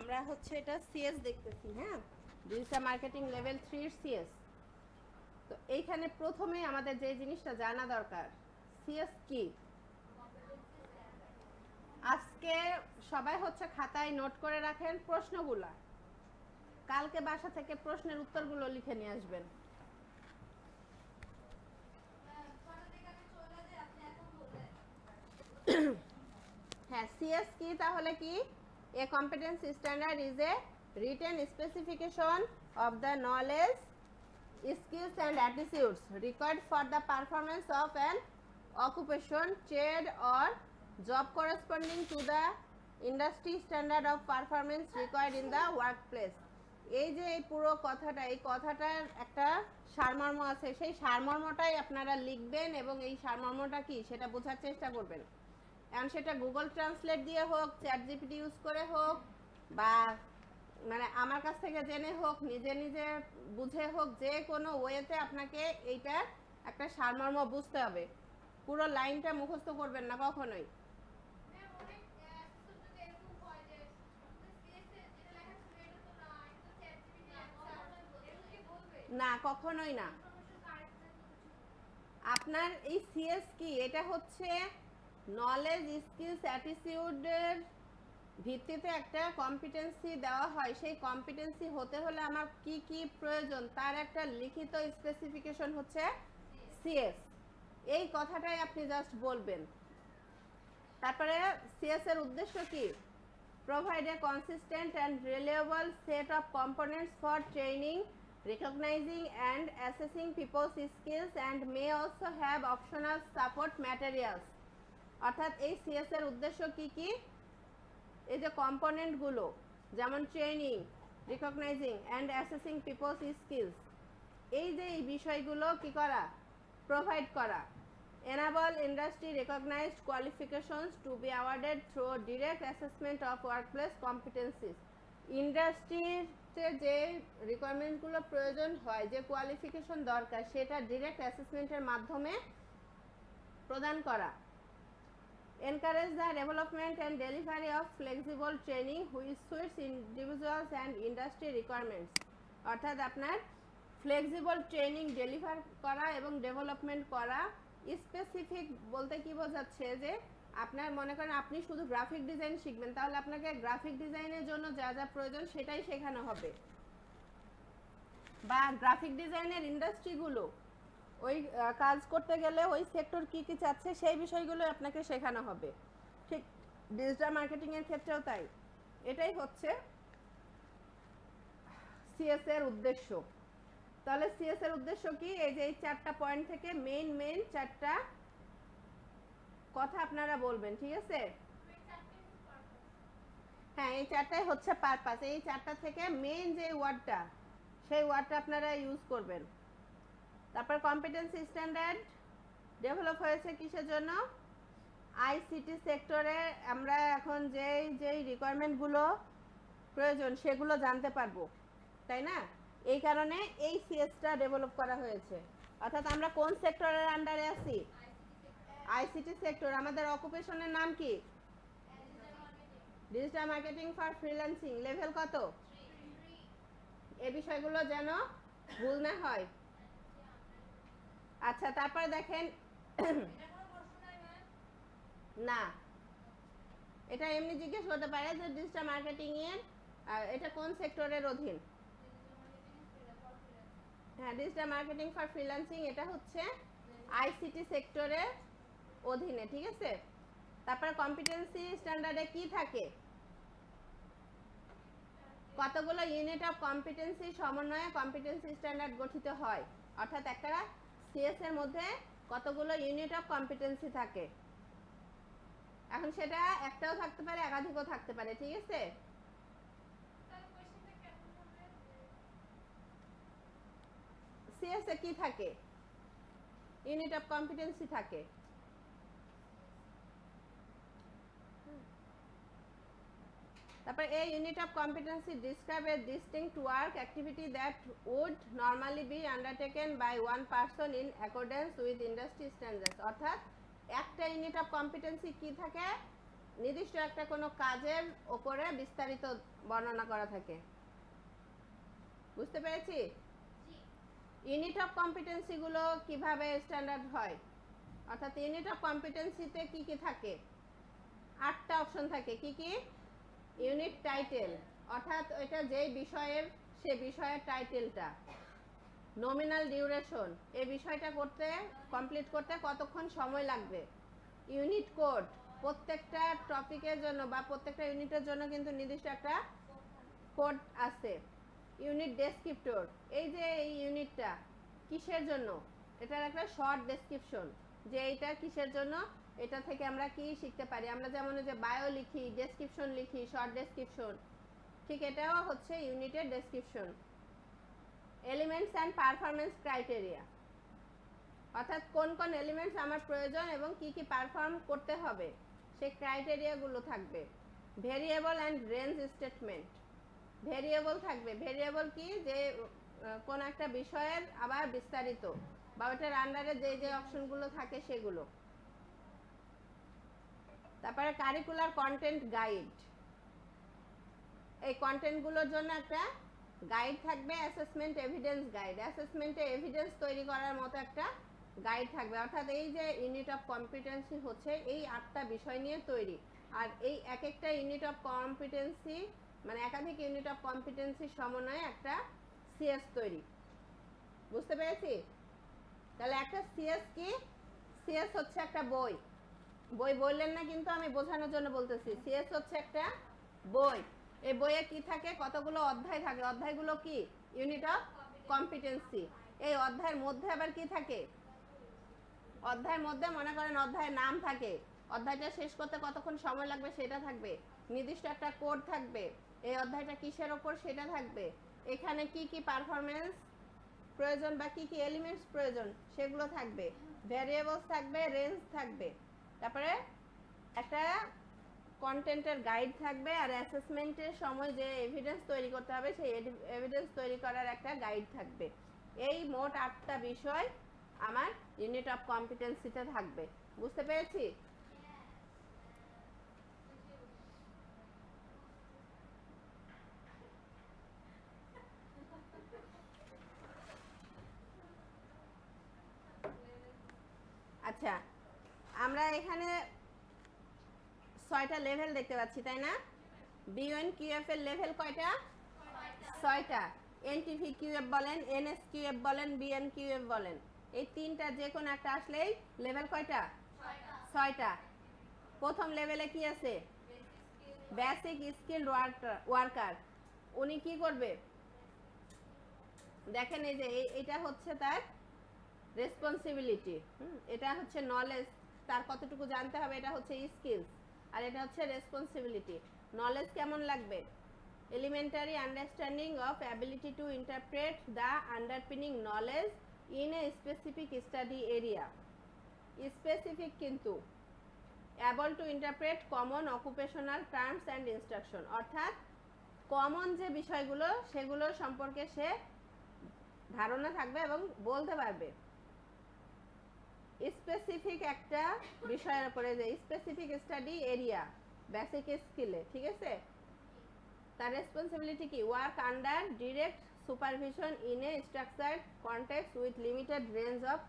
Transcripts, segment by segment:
আমরা হচ্ছে এটা সিএস দেখতেছি। হ্যাঁ, ডিজিটাল মার্কেটিং লেভেল 3 এর সিএস। তো এইখানে প্রথমেই আমাদের যে জিনিসটা জানা দরকার, সিএস কি। আজকে সবাই হচ্ছে খাতায় নোট করে রাখেন প্রশ্নগুলা, কালকে বাসা থেকে প্রশ্নের উত্তরগুলো লিখে নিয়ে আসবেন। হ্যাঁ, সিএস কি তাহলে কি? A competence standard is a written specification of the knowledge, skills and attitudes required for the performance of an occupation, trade or job corresponding to the industry standard of performance required in the workplace. এই যে এই পুরো কথাটা, এই কথাটার একটা সারমর্ম আছে, সেই সারমর্মটাই আপনারা লিখবেন এবং এই সারমর্মটা কি সেটা বোঝার চেষ্টা করবেন। এখন সেটা গুগল ট্রান্সলেট দিয়ে হোক, চ্যাট জিপিটি ইউজ করে হোক, বা মানে আমার কাছ থেকে জেনে হোক, নিজে নিজে বুঝে হোক, যে কোনো ওয়েতে আপনাকে এইটার একটা সারমর্ম বুঝতে হবে। পুরো লাইনটা মুখস্থ করবেন না কখনোই। না, কখনোই না। আপনার এই সিএস কি, এটা হচ্ছে নলেজ, স্কিলস, অ্যাটিটিউডের ভিত্তিতে একটা কম্পিটেন্সি দেওয়া হয়। সেই কম্পিটেন্সি হতে হলে আমার কি কি প্রয়োজন তার একটা লিখিত স্পেসিফিকেশন হচ্ছে সিএস। এই কথাটাই আপনি জাস্ট বলবেন। তারপরে সিএস এর উদ্দেশ্য কি? Provide a consistent and reliable set of components for training, recognizing and assessing people's skills and may also have optional support materials. অর্থাৎ এই সিএস এর উদ্দেশ্য কি কি? এই যে কম্পোনেন্টগুলো, যেমন training, recognizing and assessing people's skills, এই যে এই বিষয়গুলো কি করা? প্রোভাইড করা। enable industry recognized qualifications to be awarded through direct assessment of workplace competencies. ইন্ডাস্ট্রিতে যে রিকোয়ারমেন্টগুলো প্রয়োজন হয়, যে কোয়ালিফিকেশন দরকার, সেটা ডিরেক্ট অ্যাসেসমেন্টের মাধ্যমে প্রদান করা। encourage the development and delivery of flexible training which suits individuals and industry requirements. অর্থাৎ আপনার ফ্লেক্সিবল ট্রেনিং ডেলিভার করা এবং ডেভেলপমেন্ট করা। স্পেসিফিক বলতে কি বোঝাচ্ছে? যে আপনার মনে করেন আপনি শুধু গ্রাফিক ডিজাইন শিখবেন, তাহলে আপনাকে গ্রাফিক ডিজাইনের জন্য যা যা প্রয়োজন সেটাই শেখানো হবে। বা গ্রাফিক ডিজাইনের ইন্ডাস্ট্রিগুলো ওই কাজ করতে গেলে ওই সেক্টর কি কি চাচ্ছে সেই বিষয়গুলো আপনাকে শেখানো হবে। ঠিক ডিজিটাল মার্কেটিংয়ের ক্ষেত্রেও তাই। এটাই হচ্ছে সিএস এর উদ্দেশ্য। তাহলে সিএস এর উদ্দেশ্য কি? এই যে এই 4টা পয়েন্ট থেকে মেইন 4টা কথা আপনারা বলবেন, ঠিক আছে? হ্যাঁ, এই 4টাই হচ্ছে পারপাস। এই 4টা থেকে মেইন যে ওয়ার্ডটা, সেই ওয়ার্ডটা আপনারা ইউজ করবেন। তারপর কম্পিটেন্সি স্ট্যান্ডার্ড ডেভেলপ হয়েছে কিসের জন্য? আইসিটি সেক্টরে আমরা এখন যেই রিকোয়ারমেন্টগুলো প্রয়োজন সেগুলো জানতে পারবো, তাই না? এই কারণে এই সিএসটা ডেভেলপ করা হয়েছে। অর্থাৎ আমরা কোন সেক্টরের আন্ডারে আছি? ICT sector. আমাদের অকুপেশনের নাম কি? Digital marketing for freelancing level কত? এই বিষয়গুলো যেন ভুল না হয়। আচ্ছা, তারপরে দেখেন না, এটা এমনি জিজ্ঞেস করতে পারে যে ডিজিটাল মার্কেটিং এর এটা কোন সেক্টরের অধীন? হ্যাঁ, ডিজিটাল মার্কেটিং ফর ফ্রিল্যান্সিং এটা হচ্ছে আইসিটি সেক্টরের অধীনে, ঠিক আছে? তারপর কম্পিটেন্সি স্ট্যান্ডার্ডে কি থাকে? কতগুলো ইউনিট অফ কম্পিটেন্সি সমন্বয়ে কম্পিটেন্সি স্ট্যান্ডার্ড গঠিত হয়। অর্থাৎ একটা সিএস এর মধ্যে কতগুলো ইউনিট অফ কম্পিটেন্সি থাকে। এখন সেটা একটাও থাকতে পারে, একাধিকও থাকতে পারে, ঠিক আছে? সিএস এ কি থাকে? ইউনিট অফ কম্পিটেন্সি থাকে। তারপর এই unit of competency describe a distinct work activity that would normally be undertaken by one person in accordance with industry standards. অর্থাৎ একটা ইউনিট অফ কম্পিটেন্সি কি থাকে? নির্দিষ্ট একটা কোনো কাজের ওপরে বিস্তারিত বর্ণনা করা থাকে। বুঝতে পেরেছি? ইউনিট অফ কম্পিটেন্সি গুলো কিভাবে স্ট্যান্ডার্ড হয়, অর্থাৎ ইউনিট অফ কম্পিটেন্সিতে কি কি থাকে? 8টা অপশন থাকে। কি কি? ইউনিট টাইটেল, অর্থাৎ এটা যেই বিষয়ের সে বিষয়ের টাইটেলটা। নমিনাল ডিউরেশন, এই বিষয়টা করতে কমপ্লিট করতে কতক্ষণ সময় লাগবে। ইউনিট কোড, প্রত্যেকটা টপিকের জন্য বা প্রত্যেকটা ইউনিটের জন্য কিন্তু নির্দিষ্ট একটা কোড আছে। ইউনিট ডেসক্রিপ্টর, এই যে এই ইউনিটটা কিসের জন্য, এটার একটা শর্ট ডেসক্রিপশন, যে এইটা কিসের জন্য, এটা থেকে আমরা কি শিখতে পারি। আমরা যেমন যে বায়ো লিখি, ডেসক্রিপশন লিখি, শর্ট ডেসক্রিপশন, ঠিক এটাও হচ্ছে ইউনিটের description. Elements and performance criteria, অর্থাৎ কোন কোন এলিমেন্টস আমার প্রয়োজন এবং কি কি পারফর্ম করতে হবে, সেই ক্রাইটেরিয়াগুলো থাকবে। Variable and range statement, variable থাকবে। ভেরিয়েবল কি? যে কোন একটা বিষয়ের আবার বিস্তারিত বা ওটার আন্ডারে যে যে অপশনগুলো থাকে সেগুলো। তারপরে কারিকুলার কন্টেন্ট গাইড, এই কন্টেন্টগুলোর জন্য একটা গাইড থাকবে। অ্যাসেসমেন্ট এভিডেন্স গাইড, অ্যাসেসমেন্টে এভিডেন্স তৈরি করার মতো একটা গাইড থাকবে। অর্থাৎ এই যে ইউনিট অফ কম্পিটেন্সি হচ্ছে এই 8টা বিষয় নিয়ে তৈরি। আর এই এক একটা ইউনিট অফ কম্পিটেন্সি মানে একাধিক ইউনিট অফ কম্পিটেন্সির সমন্বয়ে একটা সিএস তৈরি। বুঝতে পেরেছি? তাহলে একটা সিএস কি? সিএস হচ্ছে একটা বই। বই বললেন না কিন্তু, আমি বোঝানোর জন্য বলতেছি। সিএস হচ্ছে একটা বই। এই বইয়ে কি থাকে? কতগুলো অধ্যায় থাকে। অধ্যায়গুলো কি? Unit of competency. এই অধ্যায়ের মধ্যে আবার কি থাকে? অধ্যায়ের মধ্যে মনে করেন অধ্যায়ের নাম থাকে, অধ্যায়টা শেষ করতে কতক্ষণ সময় লাগবে সেটা থাকবে, নির্দিষ্ট একটা কোড থাকবে, এই অধ্যায়টা কিসের ওপর সেটা থাকবে, এখানে কি কি পারফরমেন্স প্রয়োজন বা কি কি এলিমেন্টস প্রয়োজন সেগুলো থাকবে, ভ্যারিয়েবলস থাকবে, রেঞ্জ থাকবে, তারপরে একটা কন্টেন্টের গাইড থাকবে, আর অ্যাসেসমেন্টের সময় যে এভিডেন্স তৈরি করতে হবে সেই এভিডেন্স তৈরি করার একটা গাইড থাকবে। এই মোট 8টা বিষয় আমার ইউনিট অফ কম্পিটেন্সিতে থাকবে। বুঝতে পেরেছি? আচ্ছা, আমরা এখানে 6টা লেভেল দেখতে পাচ্ছি, তাই না? বিওএনকিউএফ এর লেভেল কয়টা? 6টা। এনটিভিকিউএফ বলেন, এনএসকিউএফ বলেন, বিএনকিউএফ বলেন, এই 3টা যে কোনো একটা আসলেই লেভেল কয়টা? 6টা। প্রথম লেভেলে কি আছে? Basic skill worker. উনি কি করবে? দেখেন এই যে এটা হচ্ছে তার রেসপন্সিবিলিটি, এটা হচ্ছে নলেজ, তার কতটুকু জানতে হবে, এটা হচ্ছে স্কিলস, আর এটা হচ্ছে রেসপন্সিবিলিটি। নলেজ কেমন লাগবে? Elementary understanding of ability to interpret the underpinning knowledge in a specific study area. Specific কিন্তু able to interpret common occupational terms and instruction, অর্থাৎ কমন যে বিষয়গুলো সেগুলো সম্পর্কে সে ধারণা থাকবে এবং বলতে পারবে। স্পেসিফিক একটা বিষয়ের উপরে, যে স্পেসিফিক স্টাডি এরিয়া বেসিক স্কিলে, ঠিক আছে? তার রেসপন্সিবিলিটি কি? Work under direct supervision in a structured context with limited range of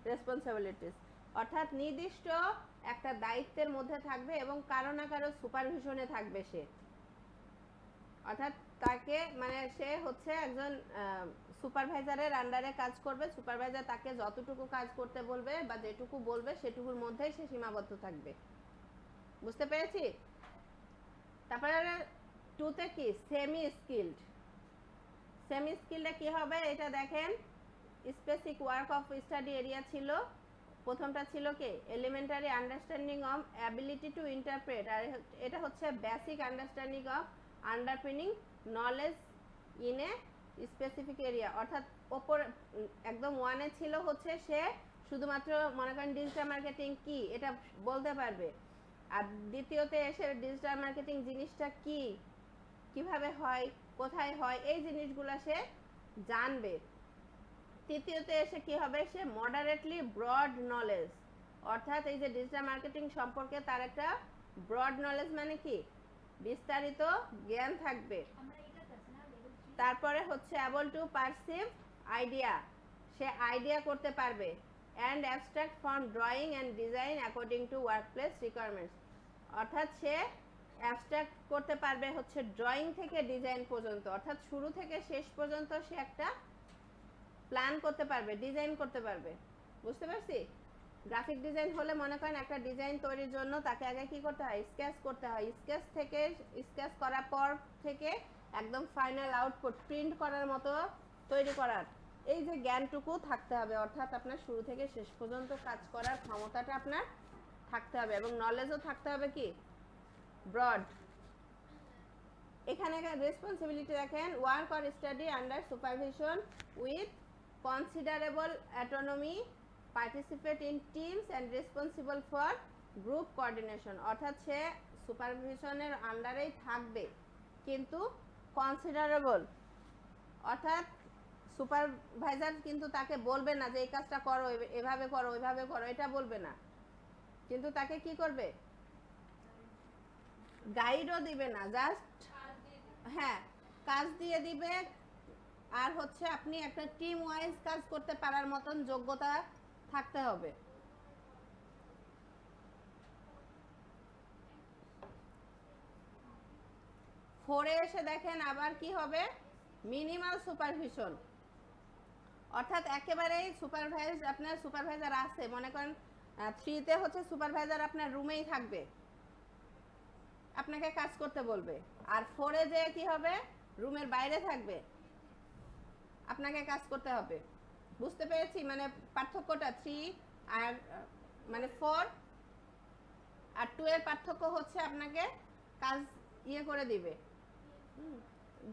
responsibilities, অর্থাৎ নির্দিষ্ট একটা দায়িত্বের মধ্যে থাকবে এবং কারো না কারো সুপারভিশনে থাকবে সে। অর্থাৎ তাকে মানে সে হচ্ছে একজন সুপারভাইজারের আন্ডারে কাজ করবে। সুপারভাইজার তাকে যতটুকু কাজ করতে বলবে বা যেটুকু বলবে সেটুকুর মধ্যেই সে সীমাবদ্ধ থাকবে। বুঝতে পেরেছি? তারপরে 2তে কি? Semi skilled. সেমি স্কিলডে কি হবে এটা দেখেন। Specific work of study area ছিল, প্রথমটা ছিল কি? Elementary understanding of ability to interpret, আর এটা হচ্ছে basic understanding of underpinning knowledge in a specific area. অর্থাৎ ওপর একদম 1-এ ছিল হচ্ছে সে শুধুমাত্র মনে করেন ডিজিটাল মার্কেটিং কি এটা বলতে পারবে, আর দ্বিতীয়তে এসে ডিজিটাল মার্কেটিং জিনিসটা কি, কিভাবে হয়, কোথায় হয়, এই জিনিসগুলো সে জানবে। তৃতীয়তে এসে কি হবে? সে মডারেটলি ব্রড নলেজ অর্থাৎ এই যে ডিজিটাল মার্কেটিং সম্পর্কে তার একটা ব্রড নলেজ, মানে কি বিস্তারিত জ্ঞান থাকবে। তারপরে হচ্ছে able to perceive idea, say idea করতে পারবে। And abstract from drawing and design according to workplace requirements, অর্থাৎ সে অ্যাবস্ট্রাক্ট করতে পারবে হচ্ছে ড্রয়িং থেকে ডিজাইন পর্যন্ত, অর্থাৎ শুরু থেকে শেষ পর্যন্ত সে একটা প্ল্যান করতে পারবে, ডিজাইন করতে পারবে। বুঝতে পারছি? গ্রাফিক ডিজাইন হলে মনে করেন একটা ডিজাইন তৈরির জন্য তাকে আগে কি করতে হয়, স্কেচ করতে হয়। স্কেচ করার পর থেকে একদম ফাইনাল আউটপুট প্রিন্ট করার মতো তৈরি করার এই যে জ্ঞানটুকু থাকতে হবে, অর্থাৎ আপনার শুরু থেকে শেষ পর্যন্ত কাজ করার ক্ষমতাটা আপনার থাকতে হবে, এবং নলেজও থাকতে হবে কি ব্রড। এখানে রেসপন্সিবিলিটি দেখেন, work or study under supervision with considerable autonomy, participate in teams and responsible for group coordination, অর্থাৎ সে সুপারভিশনের আন্ডারেই থাকবে কিন্তু কনসিডারেবল, অর্থাৎ সুপারভাইজার কিন্তু তাকে বলবে না যে এই কাজটা করো, এভাবে করো, ওইভাবে করো, এটা বলবে না, কিন্তু তাকে কি করবে, গাইডও দিবে না, জাস্ট হ্যাঁ কাজ দিয়ে দিবে। আর হচ্ছে আপনি একটা টিম ওয়াইজ কাজ করতে পারার মতন যোগ্যতা থাকতে হবে। ফোরে এসে দেখেন আবার কি হবে, মিনিমাল সুপারভিশন, অর্থাৎ একেবারেই আপনার সুপারভাইজার আছে, মনে করেন 3-তে হচ্ছে সুপারভাইজার আপনার রুমেই থাকবে, আপনাকে কাজ করতে বলবে। আর 4-এ যে কি হবে, রুমের বাইরে থাকবে, আপনাকে কাজ করতে হবে। বুঝতে পেরেছি মানে পার্থক্যটা? 3 আর মানে 4 আর 2 এর পার্থক্য হচ্ছে আপনাকে কাজ করে দিবে,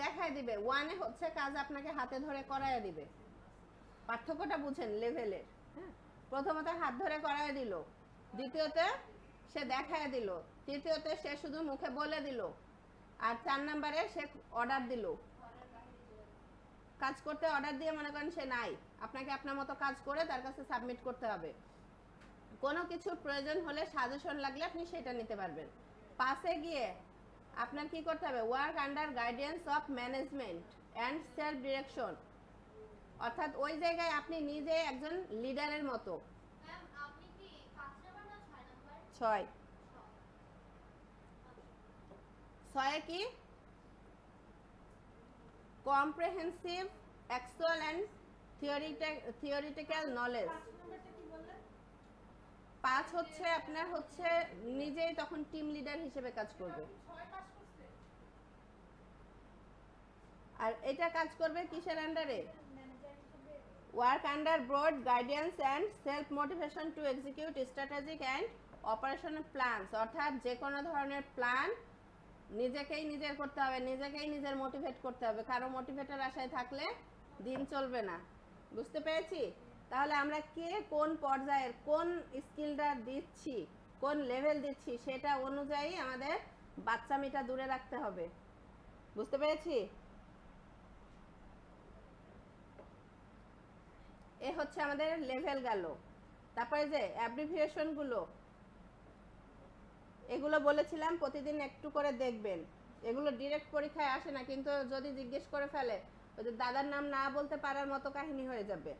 দেখায় দিবে। 1-এ হচ্ছে কাজ আপনাকে হাতে ধরে করায় দিবে। পার্থক্যটা বুঝেন লেভেলের? হ্যাঁ, প্রথমত হাত ধরে করায় দিল, দ্বিতীয়তে সে দেখায় দিল, তৃতীয়তে সে শুধু মুখে বলে দিল, আর 4 নম্বরে সে অর্ডার দিল। কাজ করতে অর্ডার দিয়ে মনে করেন সে নাই, আপনাকে আপনার মতো কাজ করে তার কাছে সাবমিট করতে হবে। কোনো কিছুর প্রয়োজন হলে সাজেশন লাগলে আপনি সেটা নিতে পারবেন। 5-এ গিয়ে আপনার কি করতে হবে, work under guidance of management and self direction, অর্থাৎ ওই জায়গায় আপনি নিজে একজন লিডারের মতো। 6 কি comprehensive actual and theoretical knowledge. 5 হচ্ছে আপনার হচ্ছে নিজেই তখন টিম লিডার হিসেবে কাজ করবে। আর এটা কাজ করবে কিসের আন্ডারে, work under broad guidance and self motivation to execute strategic and operational plans, অর্থাৎ যে কোনো ধরনের প্ল্যান নিজেকেই নিজের করতে হবে, নিজেকেই নিজের মোটিভেট করতে হবে, কারো মোটিভেটের আশায় থাকলে দিন চলবে না। বুঝতে পেরেছি? তাহলে আমরা কে কোন পর্যায়ের কোন স্কিলটা দিচ্ছি, কোন লেভেল দিচ্ছি, সেটা অনুযায়ী আমাদের বাচ্চামিটা দূরে রাখতে হবে। বুঝতে পেরেছি? এ হচ্ছে আমাদের লেভেল গেল। তারপরে যে অ্যাব্রিভিয়েশনগুলো, এগুলো বলেছিলাম প্রতিদিন একটু করে দেখবেন। এগুলো ডিরেক্ট পরীক্ষায় আসে না, কিন্তু যদি জিজ্ঞেস করে ফেলে ওই যে দাদার নাম না বলতে পারার মতো কাহিনী হয়ে যাবে।